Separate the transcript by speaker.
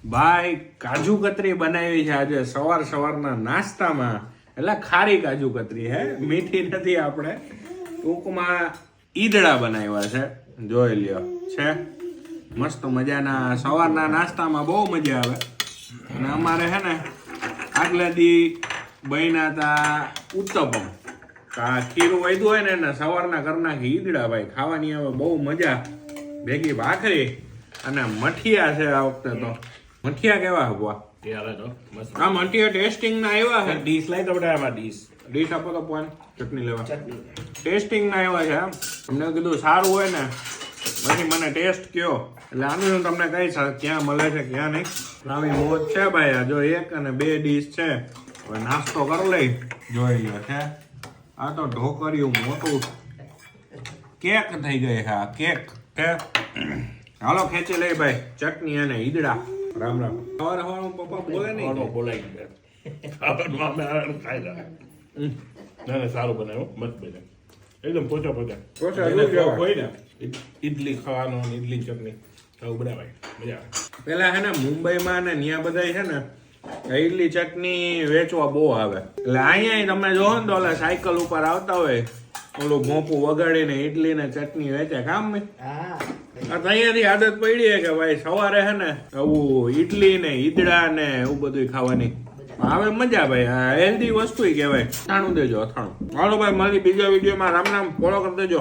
Speaker 1: ભાઈ કાજુ કતરી બનાવી છે આજે સવારના નાસ્તામાં. એટલે ખારી કાજુ કતરી હે, મીઠી નથી. આપણે ટૂંકમાં ઈદડા બનાવ્યા છે, જોઈ લ્યો. છે મસ્ત મજાના. સવારના નાસ્તામાં બહુ મજા આવે. અને અમારે હે ને આગલા દી બન્યા હતા ઉત્તપમ. ખીરું વધ્યું હોય ને એને સવારના કરી નાખી ઈદડા. ભાઈ ખાવાની આવે બહુ મજા. ભેગી ભાખરી અને મઠિયા છે આ વખતે તો. મઠિયા કેવા હવા? આ મઠિયા ટેસ્ટિંગ ના આવ્યા છે.
Speaker 2: ડીશ લાઈ તો બધા આમાં
Speaker 1: ડીશ આપો તો પોન ચટણી લેવા. ટેસ્ટિંગ ના આવ્યા છે. તમને કીધું સારું હોય ને પછી મને ટેસ્ટ કયો, એટલે આનું હું તમને કહીશ ક્યાં મળે છે ક્યાં નહીં. આવી મોજ છે ભાઈ. આ જો એક અને બે ડીશ છે. હવે નાસ્તો કરી લઈ. જોઈ લ્યો છે આ તો ઢોકરિયું મોટું કેક થઈ ગઈ છે. આ કેક છે. હાલો ખેંચી લઈ ભાઈ ચટણી અને ઈદડા. રામ રામ. સવારે પપ્પા બોલે નહીં.
Speaker 2: બોલાઈ ગયા ખાવાનું ખાઈ લે. ના સારું બનાવ્યું, મસ્ત બન્યું, એકદમ પોચા હોય ને ઈડલી ખાવાનું, ઈડલી ચટણી આવું બનાવાય, મજા આવે.
Speaker 1: પેલા હે ને મુંબઈમાં ને ત્યાં બધા છે ને ઈડલી ચટણી વેચવા બહુ આવે. એટલે અહીંયા તમે જોવો ને તો ઓલા સાયકલ ઉપર આવતા હોય ઓલું ભોંપું વગાડીને ઈડલી ને ચટણી વેચે. કામ અહીંયાથી આદત પડી કે ભાઈ સવારે હે ને આવું ઈડલી ને ઈદડા ને એવું બધું ખાવાની આવે મજા. ભાઈ આ હેલ્ધી વસ્તુ કહેવાય. અથાણું દેજો, અથાણું. હાલો ભાઈ મળી બીજા વિડીયોમાં. રામ રામ. ફોલો કરી દેજો.